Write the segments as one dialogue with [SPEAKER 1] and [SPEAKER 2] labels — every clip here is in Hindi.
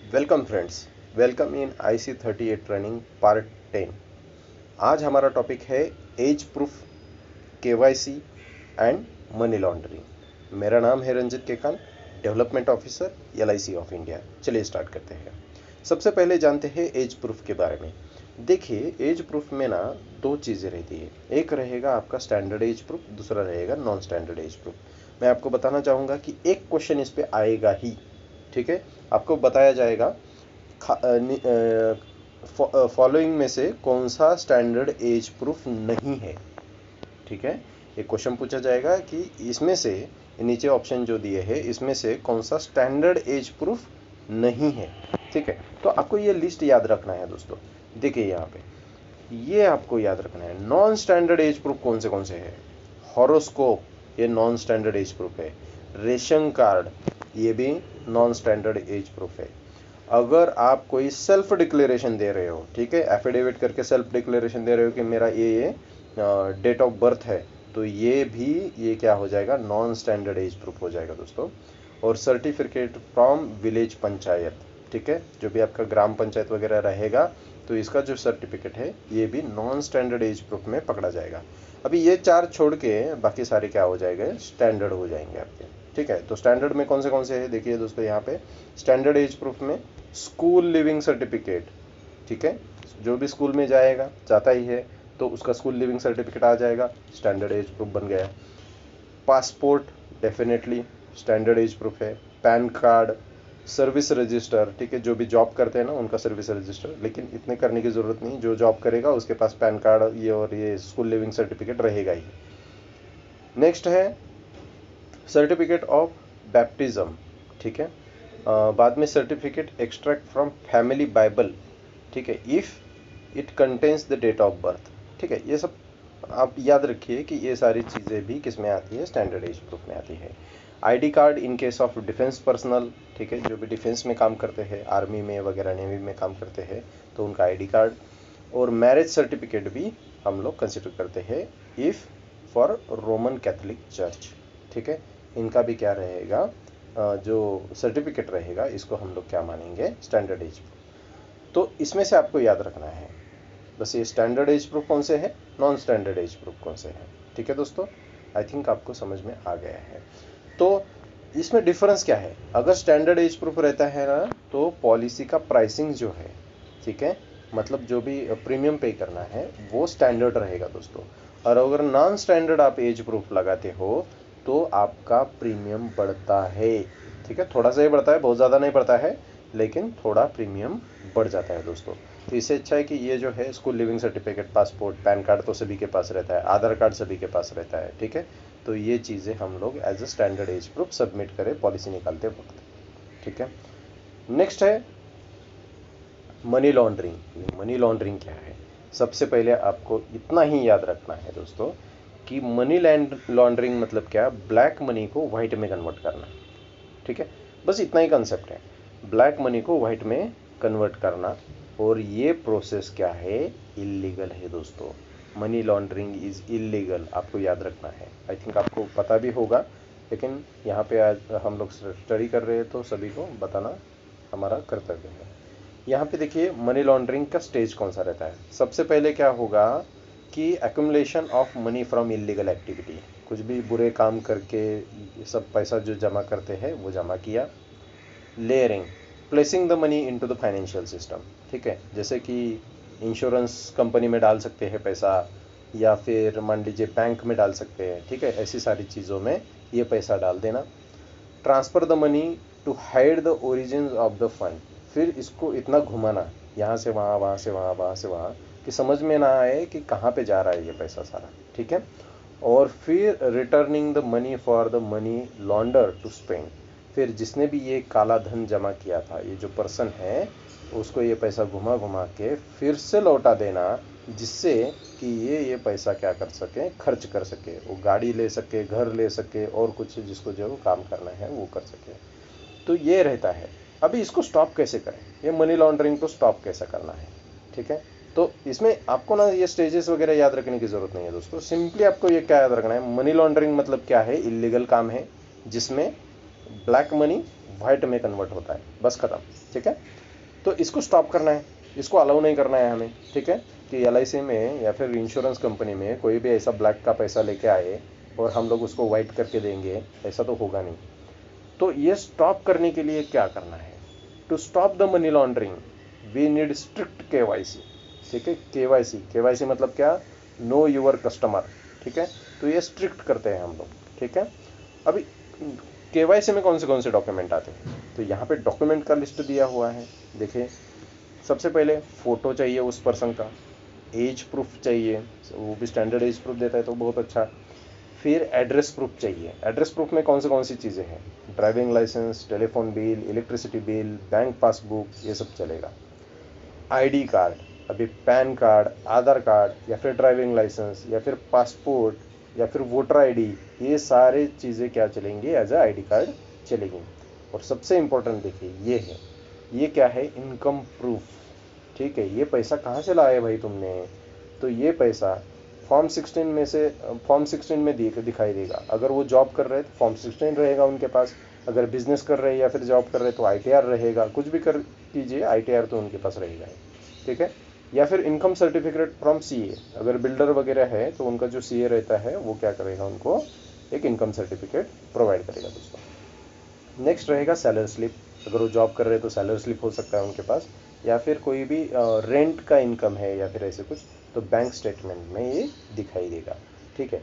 [SPEAKER 1] Welcome friends, welcome in IC38 training part 10। आज हमारा टॉपिक है age proof, KYC and money laundering. मेरा नाम है Ranjit Kekan, development officer LIC of India. चलिए स्टार्ट करते हैं। सबसे पहले जानते हैं एज प्रूफ के बारे में। देखिए, एज प्रूफ में ना दो चीज़ें रहती है। एक रहेगा आपका स्टैंडर्ड एज प्रूफ, दूसरा रहेगा नॉन स्टैंडर्ड एज प्रूफ। मैं आपको बताना चाहूँगा कि एक क्वेश्चन इस पे आएगा ही, ठीक है। आपको बताया जाएगा फॉलोइंग में से कौन सा स्टैंडर्ड एज प्रूफ नहीं है, ठीक है। एक क्वेश्चन पूछा जाएगा कि इसमें से, नीचे ऑप्शन जो दिए हैं, इसमें से कौन सा स्टैंडर्ड एज प्रूफ नहीं है, ठीक है। तो आपको ये लिस्ट याद रखना है दोस्तों। देखिए यहाँ पे ये आपको याद रखना है। नॉन स्टैंडर्ड एज प्रूफ कौन से है? हॉरोस्कोप, ये नॉन स्टैंडर्ड एज प्रूफ है। रेशन कार्ड, ये भी नॉन स्टैंडर्ड एज प्रूफ है। अगर आप कोई सेल्फ डिक्लेरेशन दे रहे हो, ठीक है, एफिडेविट करके सेल्फ डिक्लेरेशन दे रहे हो कि मेरा ये डेट ऑफ बर्थ है, तो ये क्या हो जाएगा? नॉन स्टैंडर्ड एज प्रूफ हो जाएगा दोस्तों। और सर्टिफिकेट फ्रॉम विलेज पंचायत, ठीक है, जो भी आपका ग्राम पंचायत वगैरह रहेगा, तो इसका जो सर्टिफिकेट है ये भी नॉन स्टैंडर्ड एज प्रूफ में पकड़ा जाएगा। अभी ये चार छोड़ के बाकी सारे क्या हो जाएंगे? स्टैंडर्ड हो जाएंगे आपके, ठीक है। तो स्टैंडर्ड में कौन से है? देखिए दोस्तों, यहाँ पे स्टैंडर्ड एज प्रूफ में स्कूल लिविंग सर्टिफिकेट, ठीक है, जो भी स्कूल में जाता ही है तो उसका स्कूल लिविंग सर्टिफिकेट आ जाएगा, स्टैंडर्ड एज प्रूफ बन गया। Passport definitely standard age proof है। पैन कार्ड, सर्विस रजिस्टर, ठीक है, जो भी जॉब करते हैं ना उनका सर्विस रजिस्टर, लेकिन इतने करने की ज़रूरत नहीं, जो जॉब करेगा उसके पास पैन कार्ड ये और ये स्कूल लिविंग सर्टिफिकेट रहेगा ही। नेक्स्ट है सर्टिफिकेट ऑफ बैप्टिज्म, ठीक है। बाद में certificate extract from family Bible, ठीक है, if it contains the date of birth, ठीक है। ये सब आप याद रखिए कि ये सारी चीज़ें भी किस में आती है? स्टैंडर्ड एज प्रूफ में आती है। ID card in case of defence personnel, ठीक है, जो भी डिफेंस में काम करते हैं, आर्मी में वगैरह, नेवी में काम करते हैं, तो उनका ID कार्ड। और मैरिज सर्टिफिकेट भी हम लोग कंसिडर करते हैं if for Roman Catholic church, ठीक है। इनका भी क्या रहेगा? जो सर्टिफिकेट रहेगा इसको हम लोग क्या मानेंगे? Standard age proof. तो इसमें से आपको याद रखना है बस, ये स्टैंडर्ड एज प्रूफ कौन से है, नॉन स्टैंडर्ड एज प्रूफ कौन से है, ठीक है दोस्तों। आई थिंक आपको समझ में आ गया है। तो इसमें डिफरेंस क्या है? अगर स्टैंडर्ड एज प्रूफ रहता है ना, तो पॉलिसी का प्राइसिंग जो है, ठीक है, मतलब जो भी प्रीमियम पे करना है वो स्टैंडर्ड रहेगा दोस्तों। और अगर नॉन स्टैंडर्ड आप एज प्रूफ लगाते हो तो आपका प्रीमियम बढ़ता है, ठीक है। थोड़ा सा ही बढ़ता है, बहुत ज़्यादा नहीं बढ़ता है, लेकिन थोड़ा प्रीमियम बढ़ जाता है दोस्तों। तो इससे अच्छा है कि ये जो है school leaving certificate, passport, pan card तो सभी के पास रहता है, आधार कार्ड सभी के पास रहता है, ठीक है। तो ये चीज़ें हम लोग as a standard age proof submit करें पॉलिसी निकालते वक्त, ठीक है। नेक्स्ट है मनी लॉन्ड्रिंग। मनी लॉन्ड्रिंग क्या है? सबसे पहले आपको इतना ही याद रखना है दोस्तों कि मनी लॉन्ड्रिंग मतलब क्या? ब्लैक मनी को व्हाइट में कन्वर्ट करना, ठीक है। बस इतना ही कंसेप्ट है, ब्लैक मनी को व्हाइट में कन्वर्ट करना। और ये प्रोसेस क्या है? इलीगल है दोस्तों। मनी लॉन्ड्रिंग इज इलीगल, आपको याद रखना है। आई थिंक आपको पता भी होगा, लेकिन यहाँ पे आज हम लोग स्टडी कर रहे हैं तो सभी को बताना हमारा कर्तव्य है। यहाँ पे देखिए मनी लॉन्ड्रिंग का स्टेज कौन सा रहता है। सबसे पहले क्या होगा कि accumulation of money from illegal activity, कुछ भी बुरे काम करके सब पैसा जो जमा करते हैं वो जमा किया। Layering, placing the money into the financial system, ठीक है, जैसे कि इंश्योरेंस कंपनी में डाल सकते हैं पैसा, या फिर मान लीजिए बैंक में डाल सकते हैं, ठीक है, ऐसी सारी चीज़ों में ये पैसा डाल देना। Transfer the money to hide the origin of the fund, फिर इसको इतना घुमाना, यहाँ से वहाँ, वहाँ से वहाँ, वहाँ से वहाँ, कि समझ में ना आए कि कहाँ पे जा रहा है ये पैसा सारा, ठीक है। और फिर returning the money for the money launder to spend, फिर जिसने भी ये काला धन जमा किया था, ये जो पर्सन है, उसको ये पैसा घुमा घुमा के फिर से लौटा देना, जिससे कि ये पैसा क्या कर सके? खर्च कर सके, वो गाड़ी ले सके, घर ले सके, और कुछ जिसको जो काम करना है वो कर सके। तो ये रहता है। अभी इसको स्टॉप कैसे करें? ये मनी लॉन्ड्रिंग को स्टॉप कैसे करना है, ठीक है। तो इसमें आपको ना ये स्टेजेस वगैरह याद रखने की ज़रूरत नहीं है दोस्तों। सिंपली आपको ये क्या याद रखना है? मनी लॉन्ड्रिंग मतलब क्या है? इलीगल काम है जिसमें ब्लैक मनी वाइट में कन्वर्ट होता है, बस खत्म। ठीक है, तो इसको स्टॉप करना है, इसको अलाउ नहीं करना है हमें। ठीक है, कि LIC में या फिर इंश्योरेंस कंपनी में कोई भी ऐसा ब्लैक का पैसा लेके आए और हम लोग उसको वाइट करके देंगे, ऐसा तो होगा नहीं। तो ये स्टॉप करने के लिए क्या करना है? To stop the money laundering we need strict KYC। ठीक है, KYC मतलब क्या? Know your customer. ठीक है, तो ये स्ट्रिक्ट करते हैं हम लोग। ठीक है, अभी KYC में कौन से डॉक्यूमेंट आते हैं? तो यहाँ पे डॉक्यूमेंट का लिस्ट दिया हुआ है। देखिए, सबसे पहले फ़ोटो चाहिए उस पर्सन का, एज प्रूफ चाहिए, वो भी स्टैंडर्ड एज प्रूफ देता है तो बहुत अच्छा। फिर एड्रेस प्रूफ चाहिए। एड्रेस प्रूफ में कौन सी चीज़ें हैं? Driving licence, telephone bill, electricity bill, bank passbook, ये सब चलेगा। ID कार्ड, अभी पैन कार्ड, आधार कार्ड या फिर ड्राइविंग लाइसेंस या फिर पासपोर्ट या फिर वोटर ID, ये सारे चीज़ें क्या चलेंगी? एज अ ID कार्ड चलेगी। और सबसे इम्पोर्टेंट देखिए ये है, ये क्या है? Income proof. ठीक है, ये पैसा कहाँ से लाए भाई तुमने? तो ये पैसा फॉर्म 16 में दिखाई देगा। अगर वो जॉब कर रहे हैं तो फॉर्म 16 रहेगा उनके पास, अगर बिजनेस कर रहे हैं या फिर जॉब कर रहे हैं तो ITR रहेगा। कुछ भी कर कीजिए, ITR तो उनके पास रहेगा। ठीक है, या फिर इनकम सर्टिफिकेट फ्रॉम CA, अगर बिल्डर वगैरह है तो उनका जो CA रहता है वो क्या करेगा? उनको एक इनकम सर्टिफिकेट प्रोवाइड करेगा दोस्तों। नेक्स्ट रहेगा सैलरी स्लिप। अगर वो जॉब कर रहे हैं तो सैलरी स्लिप हो सकता है उनके पास, या फिर कोई भी रेंट का इनकम है या फिर ऐसे कुछ, तो बैंक स्टेटमेंट में ये दिखाई देगा। ठीक है,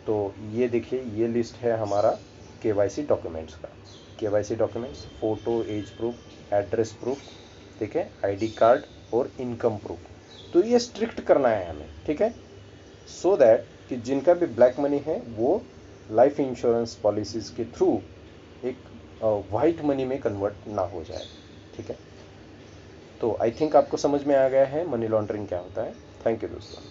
[SPEAKER 1] तो ये देखिए, ये लिस्ट है हमारा KYC डॉक्यूमेंट्स का। KYC documents, photo, age proof, address proof, ठीक है, ID कार्ड और इनकम प्रूफ। तो ये स्ट्रिक्ट करना है हमें। ठीक है, सो दैट कि जिनका भी ब्लैक मनी है वो लाइफ इंश्योरेंस पॉलिसीज के थ्रू एक वाइट मनी में कन्वर्ट ना हो जाए। ठीक है, तो आई थिंक आपको समझ में आ गया है मनी लॉन्ड्रिंग क्या होता है। थैंक यू दोस्तों।